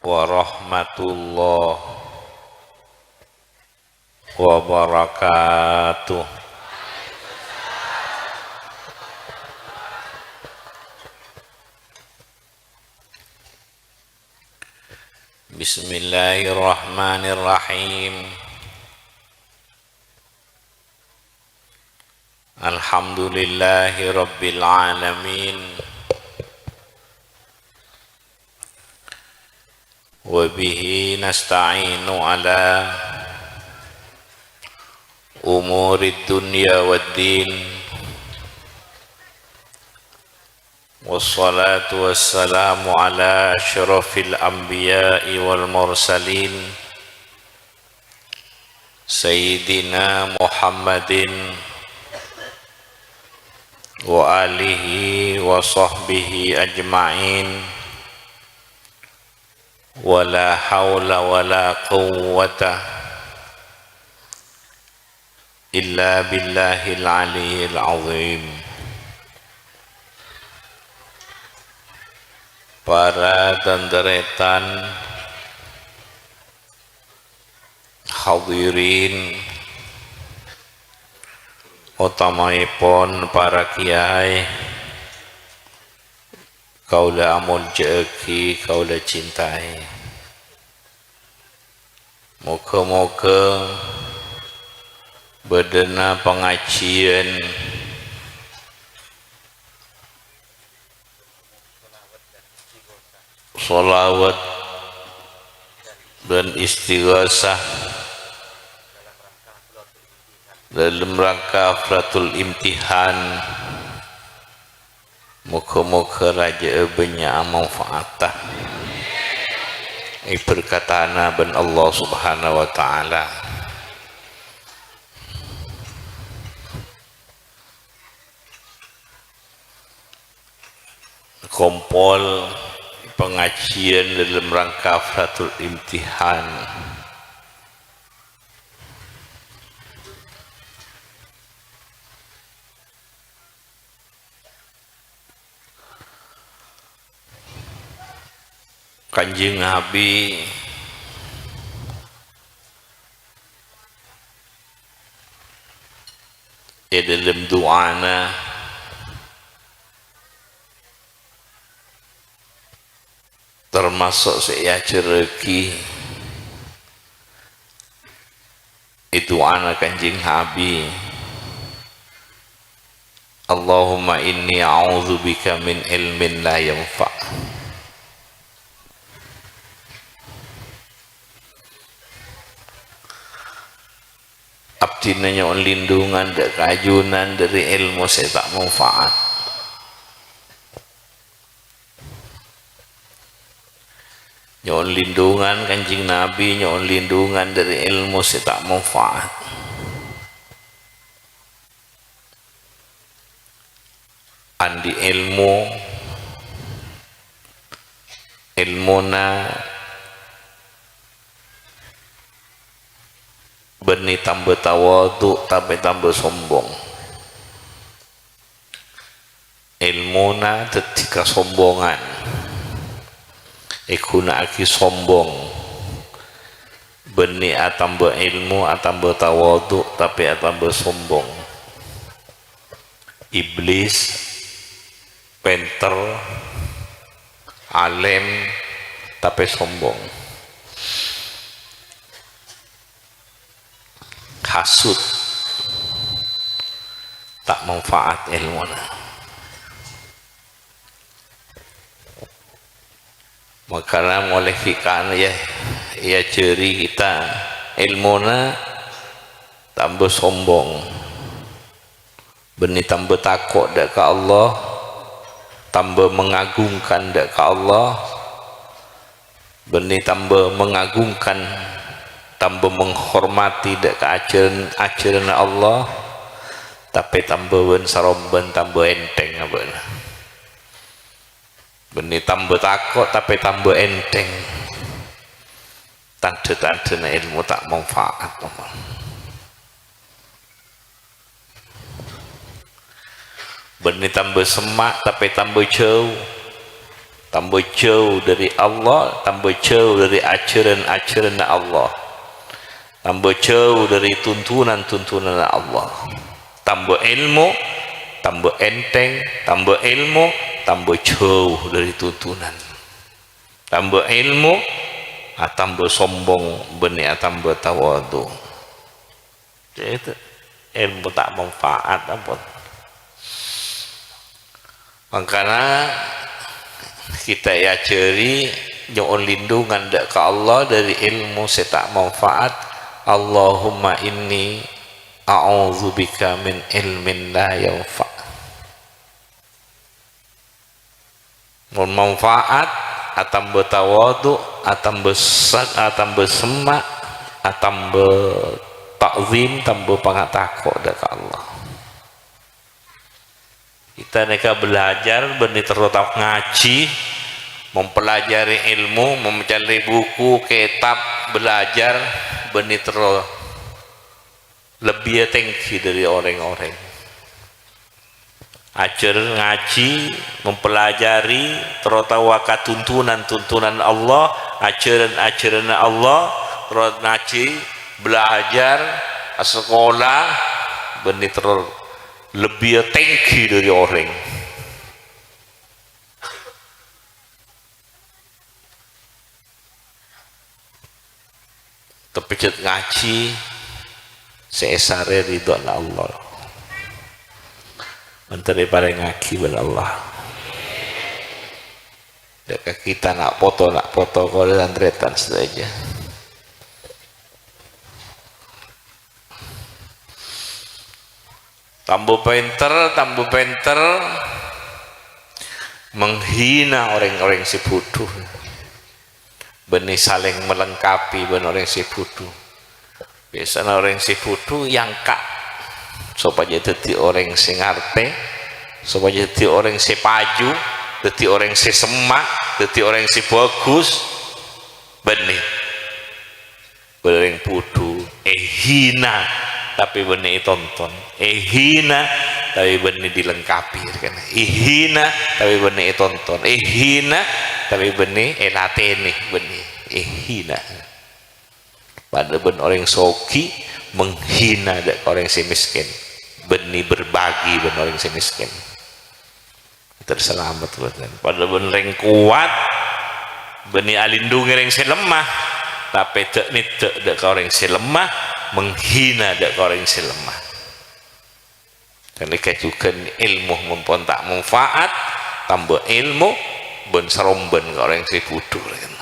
warahmatullahi wabarakatuh. Bismillahirrahmanirrahim. Alhamdulillahi rabbil alamin. Wa bihi nasta'inu ala umurid dunya waddin. Wassalatu wassalamu ala asyrafil anbiya'i wal mursalin Sayyidina Muhammadin wa alihi wa sahbihi ajma'in. Wa la hawla wa la quwwata illa billahil aliyyil azim. Para denderetan hadirin, utamaipun para kiai, kaula amun jeki, kaula cintai. Moga-moga bedena pengajian sholawat dan istighasah dalam rangka haflatul imtihan, moga-moga raja banyak manfaatah berkatana ben Allah subhanahu wa ta'ala. Kompol pengajian dalam rangka haflatul imtihan, Kanjeng Nabi dalam doana termasuk saya cereki itu anak Kanjeng Nabi, Allahumma inni a'udzubika min ilmin la yanfa'. Abdi nanya lindungan dan kajunan dari ilmu saya tak manfaat. Nyon lindungan Kanjeng Nabi, nyon lindungan dari ilmu saya tak manfaat. Andi ilmuna benih tambah tawadu tapi tambah sombong. Ilmuna ketika sombongan ikuna aki sombong. Benih atambah ilmu atambah tawadu tapi atambah sombong. Iblis penter alim tapi sombong. Hasud tak manfaat ilmunya. Makanya oleh fikan ya ceri kita ilmunya tambah sombong, benih tambah takut dak ke Allah, tambah mengagungkan dak ke Allah, benih tambah mengagungkan, tambah menghormati dak ajaran Allah, tapi tambah wen saromben tambah enteng apa. Benih tambah takut tapi tambah enteng. Tanda-tanda ilmu tak manfaat. Benih tambah semak tapi tambah jauh. tambah jauh dari Allah, tambah jauh dari ajaran-ajaran Allah, tambah jauh dari tuntunan-tuntunan Allah. Tambah ilmu, tambah enteng, tambah ilmu, tambah jauh dari tuntunan. Tambah ilmu, tambah sombong, benih tambah tawadu. Jadi itu ilmu tak manfaat apa. Makanya kita ya ceri nyoon lindungan dak ke Allah dari ilmu saya tak manfaat. Allahumma inni a'udzubika min ilmin la yanfa. Mun manfaat atam betawadu, atam besar, atam besemak, atam betakzim, tambah pangatako dak ke Allah. Kita neka belajar benih terutama ngaji, mempelajari ilmu, mencari buku, kitab, belajar benih terus lebih tinggi dari orang-orang. Ajar ngaji, mempelajari terutama tuntunan Allah, ajaran-ajaran Allah, terus ngaji, belajar, sekolah, benih terus lebih tinggi dari orang. Tapi ket ngaji seesare ridho Allah. Menteri pada ngaji pada Allah. Dekat kita nak foto kalau antretan saja. Tambah pinter menghina orang-orang si bodoh. Benih saling melengkapi benih orang si bodoh. Biasanya orang si bodoh yang kak supaya jadi orang si ngerti, supaya jadi orang si paju, jadi orang si semak, jadi orang si bagus. Benih orang bodoh hina tapi benih tonton, hina tapi benih dilengkapi kan, hina tapi benih tonton, hina tapi benih elatene benih hina. Pada benih orang soki menghina orang si miskin, benih berbagi benih orang si miskin terselamat kan. Pada benih orang kuat benih alindungi orang si lemah, tapi tak orang si lemah menghina orang si lemah. Dan juga ilmu mempontak manfaat, tambah ilmu ben seromben orang si bodoh kan.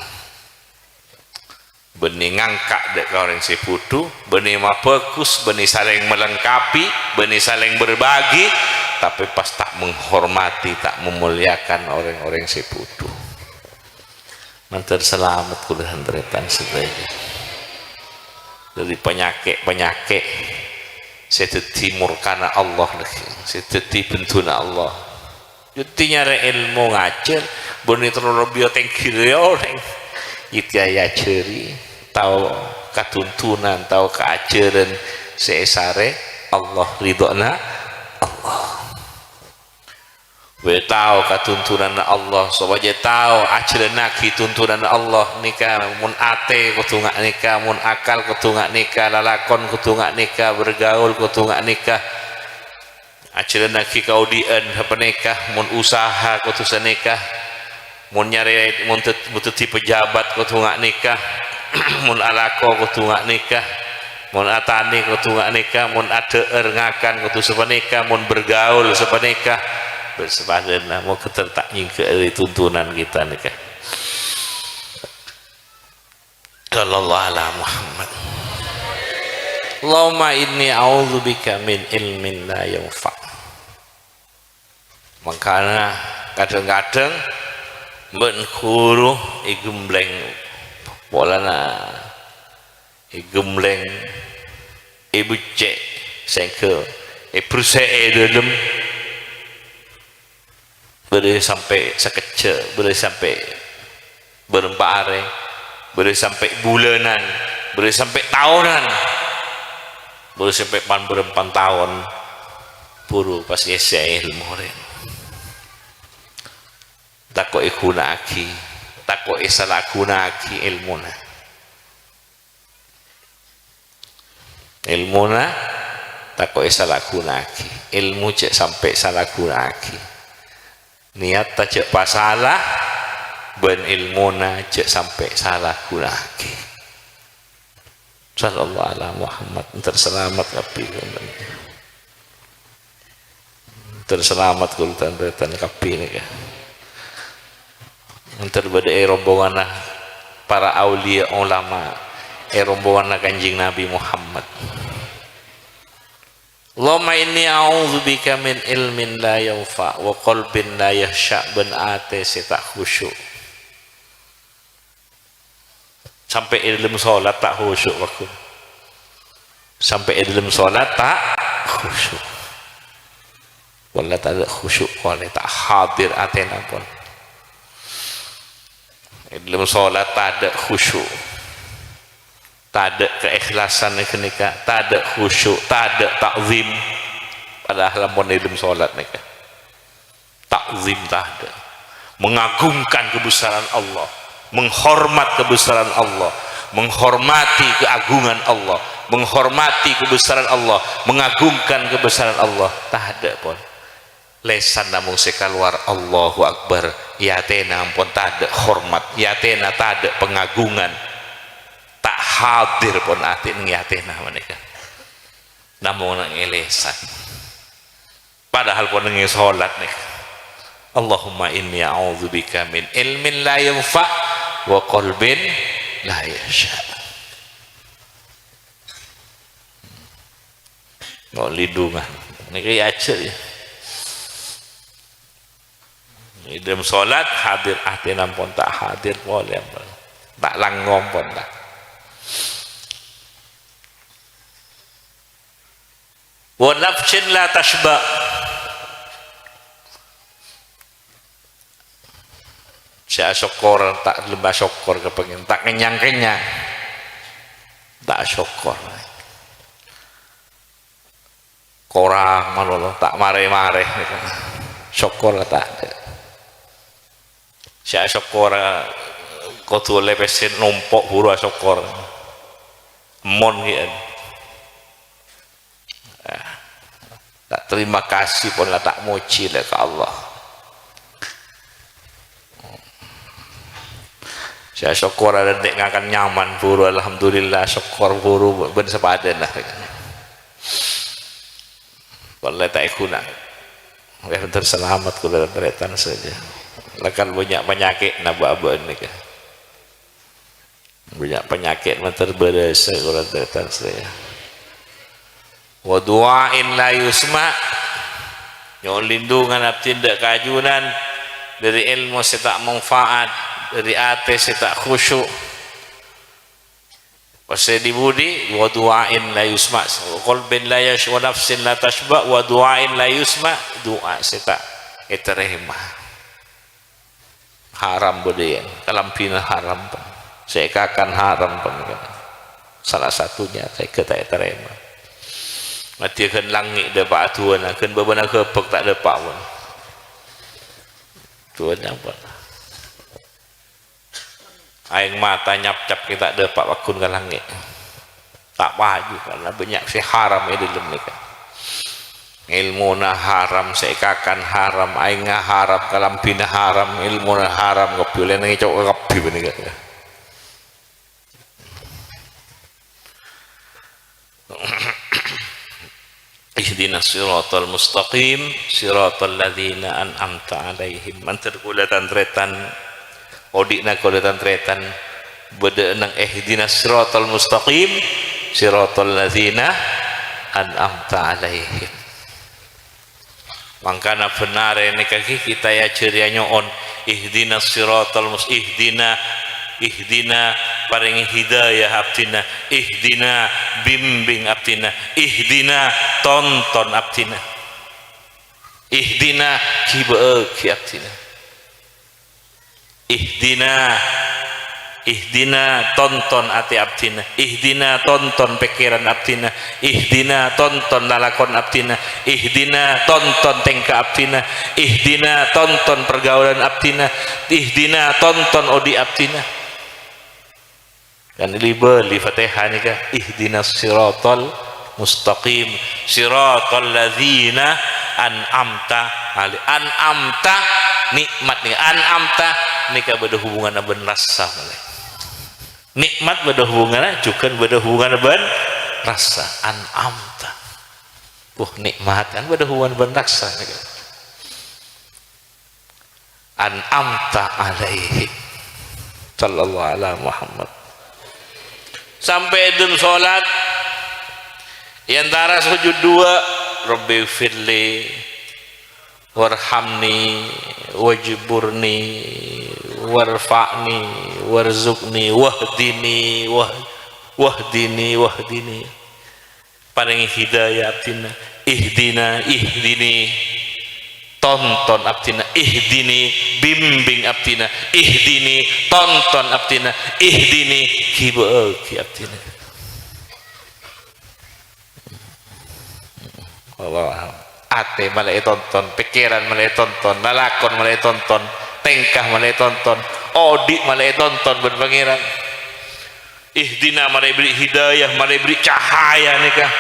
Benih ngangkak orang si bodoh, benih mah bagus, benih saling melengkapi, benih saling berbagi, tapi pas tak menghormati, tak memuliakan orang-orang si bodoh. Mantar selamat kuliah handretan sebagai dari penyakit saya timur karena Allah lagi, saya bentuna Allah. Jadi nyari ilmu ngajar, benih terlalu biotinggi orang. Itu ya ceri, tahu ketuntunan, tahu keajaran seesare Allah ridhona Allah. We tahu ketuntunan Allah, supaya tahu ajaran Nabi tuntunan Allah nikah mun ate kudu ngak nikah, mun akal kudu ngak nikah, lalakon kudu ngak nikah, bergaul kudu ngak nikah. Ajaran Nabi kaudian apa nikah, mun usaha kudu senikah, mun nyari mun teti pejabat kudu ngak nikah, mun alako kudu ngak nikah, mun atani kudu ngak nikah, mun adeer ngakan kudu sepenikah, mun bergaul sepenikah. Bersepadan mau ketertak nyingke dari tuntunan kita nih kan. Sallallahu ala Muhammad. Allahumma inni a'udzubika min ilmin la yanfa. Makanya kadang-kadang ben guru igembleng bolana igembleng ibu cek sengke berusaha dalam boleh sampai sekecil, boleh sampai berempat hari, boleh sampai bulanan, boleh sampai tahunan, boleh sampai berempat tahun puru pas ilmu takok gunaki, takok salah gunaki ilmuna takok salah gunaki, ilmu cek sampai salah gunaki, niat tak cek pasalah ben ilmuna cek sampai salah gunaki. Sallallahu alaihi Muhammad terselamat kapi terselamat kultan kapi ni kan terbeda rombongan para aulia ulama rombongan kanjing Nabi Muhammad. Allahumma inni a'udzubika min ilmin la yanfa wa qalbin la yahsha ben ate tak khusyuk. Sampai dalam solat tak khusyuk aku. Sampai dalam solat tak khusyuk. Wala tak ada khusyuk, wala tak hadir atena pun. Dalam solat tak ada khusyuk, tak ada keikhlasan nikah, tak ada khusyuk, tak ada takzim. Padahal pun dalam solat nikah takzim tak ada, mengagungkan kebesaran Allah, menghormat kebesaran Allah, menghormati keagungan Allah, menghormati kebesaran Allah, mengagungkan kebesaran Allah, tak ada pun. Lesan namun sekaluar Allahu Akbar, yatena pun tak ada hormat, yatena tak ada pengagungan, tak hadir pun atin yatena mereka. Namun nang lesan. Padahal pun nang salat nih. Allahumma inni a'udzubika min ilmin la yanfa wa qalbin la yasha. Mau lindungan niki aja ya. Dalam solat hadir atina pun tak hadir boleh tak langom pun tak. Wa nafsin la tashba. Saya syukur tak lembah syukur kepengen tak kenyang-kenyang tak syukur korang malu tak mare-mare syukur tak ada. Saya syukur kau tu lepesin numpuk buru syukur mon gitu. Tak terima kasih pun lah tak muji lah ke Allah. Saya syukur ada dek ngakan nyaman buru, alhamdulillah syukur buru ben sepadan lah. Wallahi tak guna. Biar terselamat kula teretan saja. Lakan banyak penyakit naba-aba ni kan. Banyak penyakit terberasa kula teretan saya. Wa du'ain la yusma. Yang lindungan abdi tidak keajunan dari ilmu setak manfaat, dari ate setak khusyuk. Pasal dibudi wa du'ain la yusma, wa qalbin la yash wa nafsin la tashba wa du'ain la yusma, doa setak terima. Haram budaya, kalampina haram pun. Saya akan haram pun. Salah satunya saya kata terima. Mati akan langit dapat tuan, akan beberapa kepek tak dapat pun. Tuan apa? Aing mata nyap-cap kita dapat wakun ke langit. Tak baju karena banyak si haram di dalam mereka. Ilmu na haram, seikakan haram, aing haram, kalampina haram, ilmu na haram, kepilih nangi cok kepi benih kan. Ihdinas siratal mustaqim siratal ladzina an'amta alaihim. Mantar kula tantretan odikna kula tantretan beda nang ihdinas siratal mustaqim siratal ladzina an'amta alaihim. Mangkana benar ini kaki kita ya cerianya on ihdinas siratal ihdina paring hidayah abdina, ihdina bimbing abdina, ihdina tonton abdina, ihdina kibeuk abdina, ihdina ihdina tonton ati abdina, ihdina tonton pikiran abdina, ihdina tonton lalakon abdina, ihdina tonton tingkah abdina, ihdina tonton pergaulan abdina, ihdina tonton odi abdina. Dan li Fatihah ni kan ihdinas siratal mustaqim siratal ladzina an'amta ali an'amta nikmat ni an'amta nika beda hubungan ben rasa nikmat beda hubungan juga beda hubungan ben rasa an'amta nikmat kan beda hubungan ben rasa an'amta alaihi sallallahu alaihi Muhammad. Sampai dun sholat antara sujud dua Rabbi firli warhamni wajburni warfa'ni warzuqni wahdini wahdini paringi hidayah abdina ihdini tonton abdina ihdini bimbing abdina ihdini tonton abdina ihdini kibaki abdina. Allah ate malai tonton pikiran malai tonton lalakon malai tonton tingkah malai tonton odi malai tonton ben pangeran ihdina malai beri hidayah malai beri cahaya nikah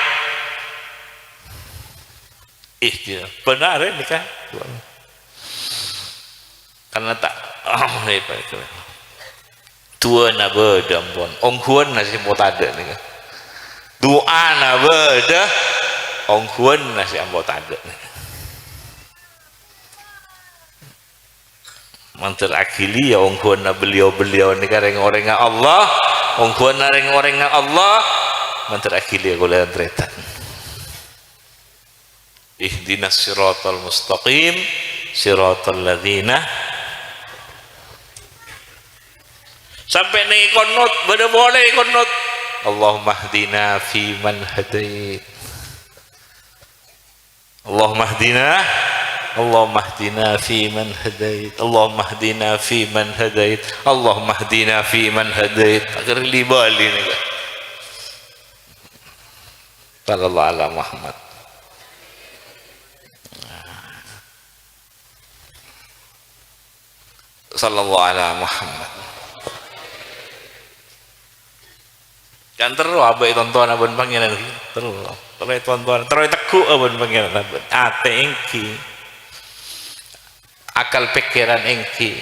ihdina benar nikah karena tak tua na berdampon ongkuan nasi motade nikah doa na berdah ongkuan nasi ambot ada mantel akili ya ongkuan na beliau ni kareng orang Allah ongkuan na reng orang Allah mantel akili ya golean tretan ihdinas siratal mustaqim siratal ladzina sampai nih konut beda boleh konut Allahumma hdina fi man hadait Allahumma hdina fi man hadait Allahumma hdina fi man hadait Allahumma hdina fi man hadait agar libali ni kan sallallahu ala Muhammad sallallahu ala Muhammad kan terus abai tonton abon pangeran terus tonton terus teku abon pangeran abon ate engki akal pikiran engki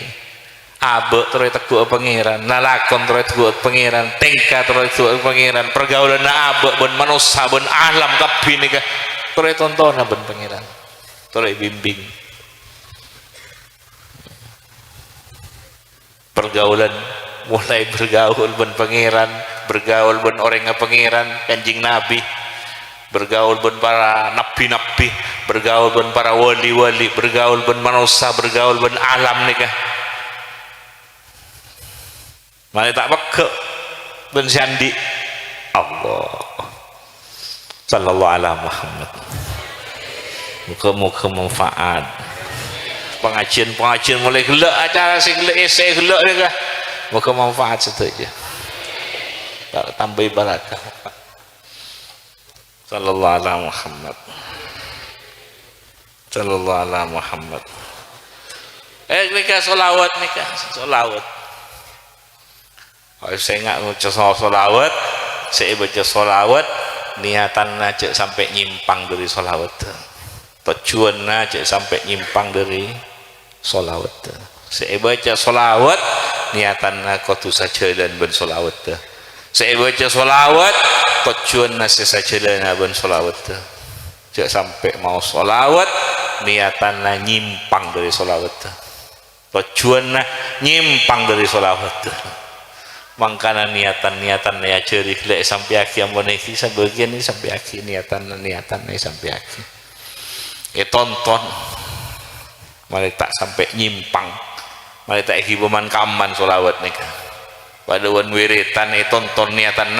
abe terus teku pangeran lalakon terus teku pangeran tingkah terus teku pangeran pergaulan abe bon manusia bon alam kabeh nika terus tonton abon pangeran terus bimbing pergaulan mulai bergaul ben pangeran bergaul ben orang pangeran kanjing nabi bergaul ben para nabi-nabi bergaul ben para wali-wali bergaul ben manusia bergaul ben alam nikah mana tak peke ben sandi Allah sallallahu alaihi Muhammad muka-muka manfaat pengajian mulai gelak acara sing gelak esai gelak nikah muka manfaat saja tambah barakah sallallahu alaihi Muhammad sallallahu alaihi Muhammad nikah solawat saya nggak ngucap solawat saya baca solawat niatan aja sampai nyimpang dari solawat tujuan aja sampai nyimpang dari solawat saya baca solawat niatan kotu saja dan ben solawat saya baca solawat tujuan nasi saja dan ben solawat jangan sampai mau solawat niatan nyimpang dari solawat tujuan nyimpang dari solawat makanya niatan ya ceri lek sampai akhir moneki sebagian ini sampai akhir niatan sampai akhir tonton mari tak sampai nyimpang mari tak hibuman kaman solawat nikah pada wan wiritan tonton niatan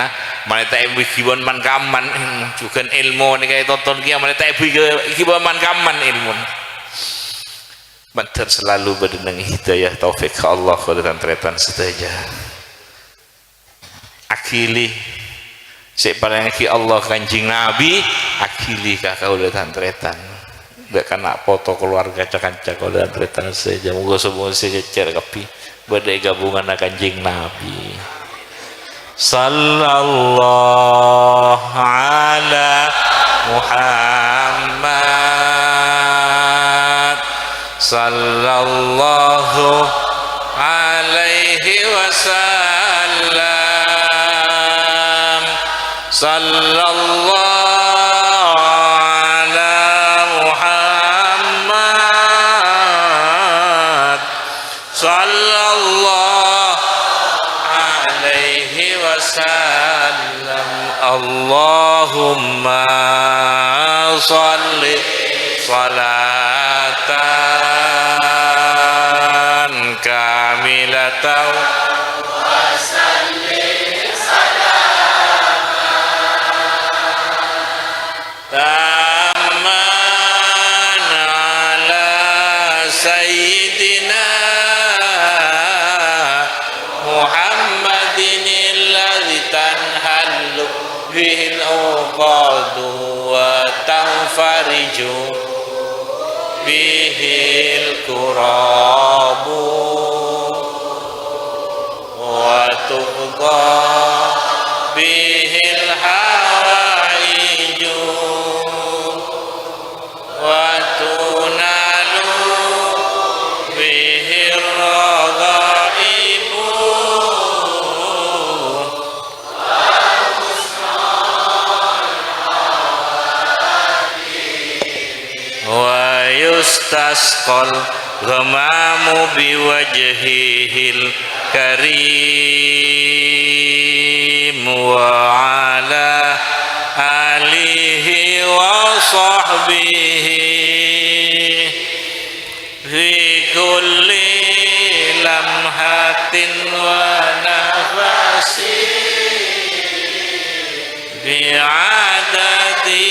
mari tak hibuman man kaman juga ilmu nikah tonton kia mari tak hibuman man kaman ilmu banter selalu berdenang hidayah taufik Allah dan tretan saja akili sik parengi Allah Kanjeng Nabi akili ka kaula tantretan bek kana foto keluarga kanca kaula tantretan saja moga semua secer kapi badai gabungan Kanjeng Nabi sallallahu ala Muhammad sallallahu alaihi wasallam sallallahu ala Muhammad sallallahu alaihi wasallam Allahumma sholli salatan kamilatan wa salli salaman ala sayyidina Muhammadin alladhi tanhallu bihil uqadu wa tanfariju bihil kurabu wa tuqda bihil hawaiju wa tunalu bihil raghaibu wa yustasqal ghamamu biwajhihil karim wa ala alihi wa sahbihi fi kulli lamhatin wa nafasin bi'adadi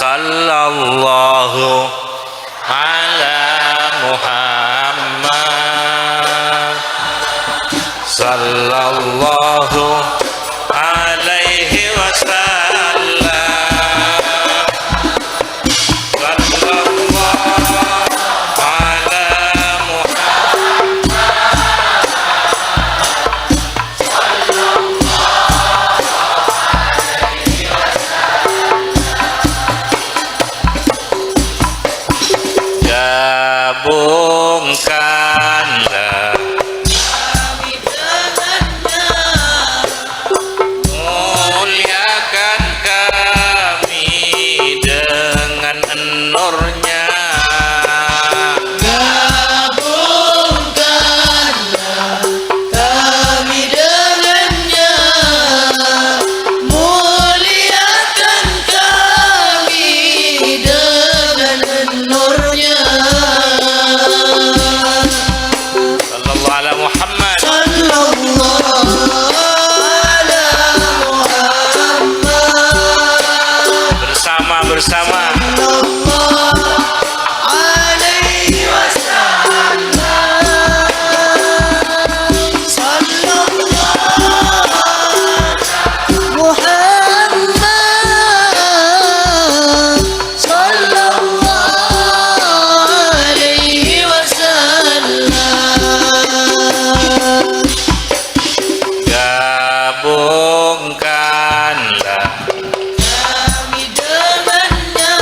sallallahu ala Muhammad sallallahu alaihi wasallam sallallahu ala gabungkanlah muliakan kami dengan nurnya Gabungkanlah kami dengannya, muliakan kami dengan nurnya. sallallahu ala Muhammad Sallallahu ala Muhammad bersama sallallahu alaihi wasallam sallallahu Muhammad sallallahu alaihi wasallam gabungkanlah kami dengannya,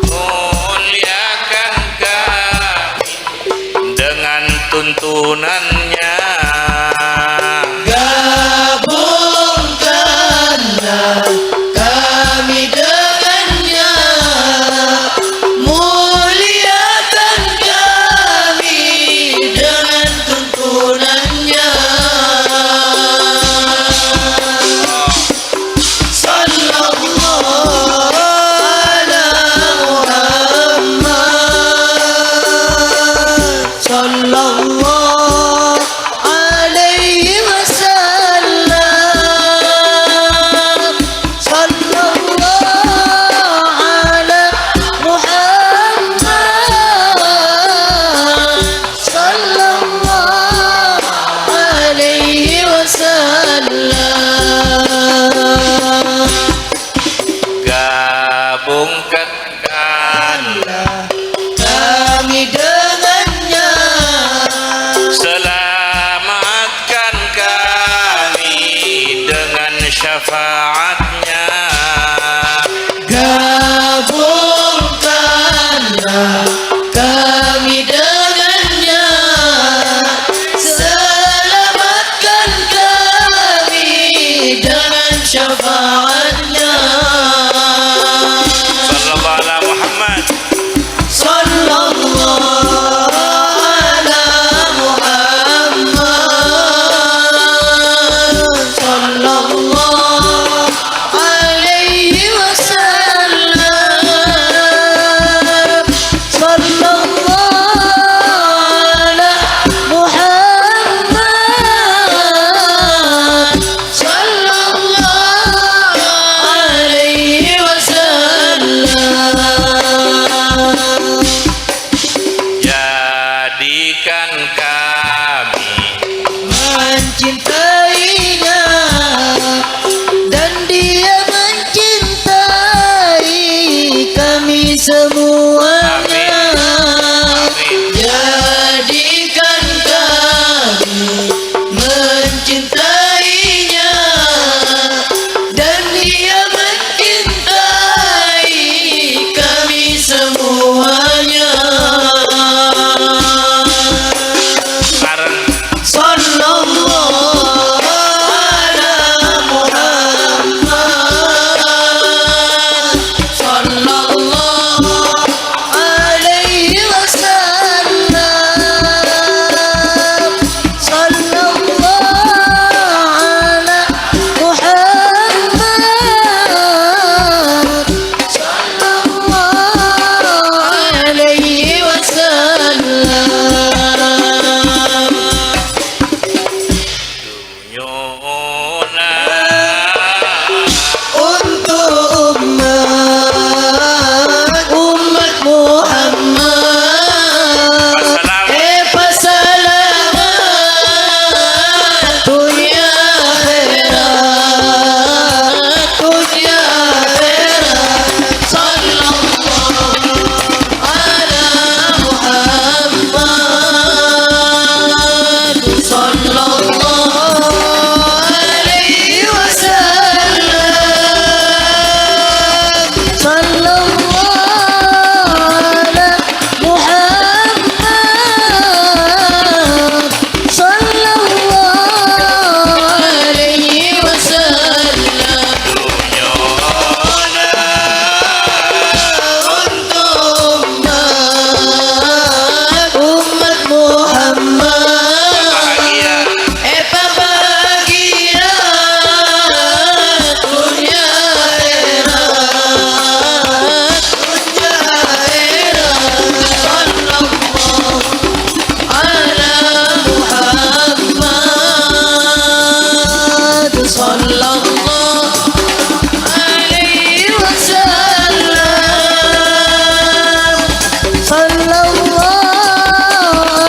muliakan kami dengan tuntunannya gabungkanlah kami dengannya, muliakan kami dengan tuntunannya. Sallallahu ala Muhammad sallallahu syafaatnya. Gabungkanlah kami dengannya, selamatkan kami dengan syafaatnya. Sallallahu ala Muhammad. Sallallahu ala Muhammad, sallallahu alaihi wasallam, sallallahu ala Muhammad, sallallahu alaihi wasallam. Jadikan kami Mencintainya dan dia mencintai kami semuanya. Jadikan kami mencintainya dan dia mencintai kami semuanya. bareng Sallallahu ala Muhammad, sallallahu alaihi wasallam, sallallahu ala Muhammad, sallallahu alaihi wasallam. dunyona Untuk umat Muhammad, Assalamu pasalamat dunia akhirat, dunia akhirat. Sallallahu ala Muhammad, sallallahu alaihi wasallam, sallallahu ala Muhammad, sallallahu alaihi wasallam. dunyona Untuk umat Muhammad, bahagia bahagia dunia akhirat, dunia akhirat. Sallallahu ala Muhammad, sallallahu alaihi wasallam, sallallahu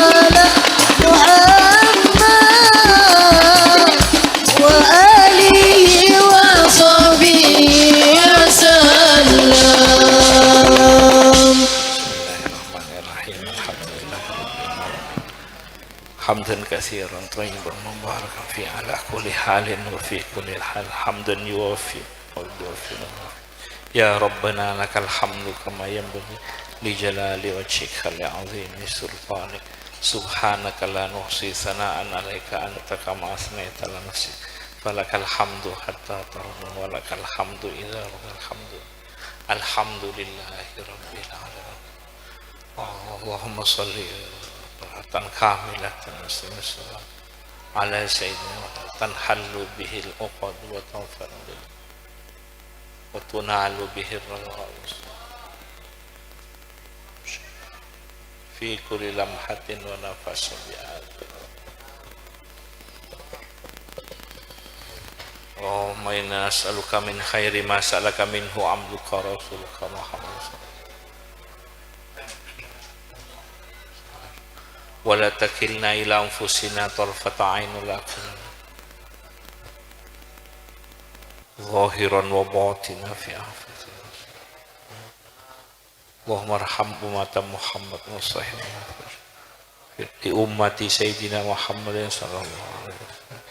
ala Muhammad wa alihi wa sahbihi wasallam. Bismillahirrahmanirrahim. Alhamdulillah. Hamdan katsiran thayyiban mubarakan fi ala kulli halin wa fi kulli hal hamdan yuwaffi wa yuwaffi. Ya Rabbana lakal hamdu kama yanbaghi li jalali wajhika li 'azimi sultanik. Subhanaka la nuhsi sana'an 'alaika anta kama asnaita ala nafsik. Falakal hamdu hatta tarda wa lakal hamdu idza lakal hamdu. Alhamdulillahi rabbil alamin. Allahumma salli salatan kamilatan muslimin ala sayyidina tanhallu bihil uqad wa tanfa'u wa tunalu bihir rawais fi kulli lamhatin wa nafasin bi'ad. Allahumma inna nas'aluka min khairi ma sa'alaka minhu amduka rasuluka Muhammad wa la takilna ila anfusina tarfata 'ain la zahiran wa batina fi afati. Allahumma arham umat Muhammad wa sahbihi li ummati sayyidina Muhammadin sallallahu alaihi wasallam.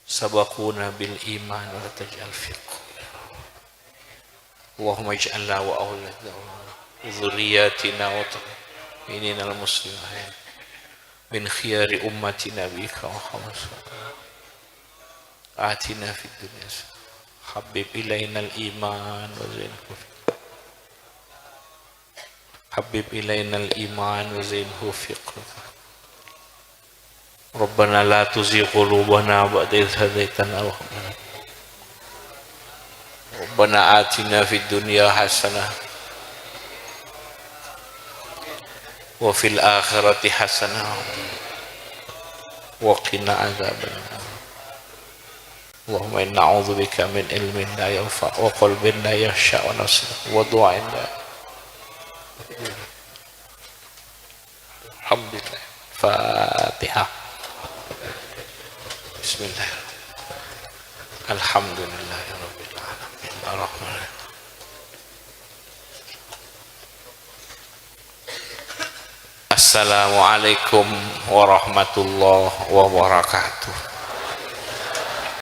sabaquna bil iman wa la taj'al fi Allahumma ij'alna wa awladna wa dhurriyyatina wa tabi'ina al-muslimin min khiyari ummati nabika Muhammad atina fid dunya habib ilaina al-iman wa zainhu habib ilaina al-iman wa zainhu fi qulubina Rabbana la tuzigh qulubana ba'da idh hadaytana wa hab lana Rabbana atina fid dunya hasanah wa fil akhirati hasanah wa qina adzabannar Allahumma inna a'udzubika min ilmin la yanfa' wa qalbin la yakhsha' wa nafsin wa du'ain la alhamdulillah Fatihah Bismillah Alhamdulillahi rabbil alamin arrahmanir Assalamualaikum warahmatullahi wabarakatuh.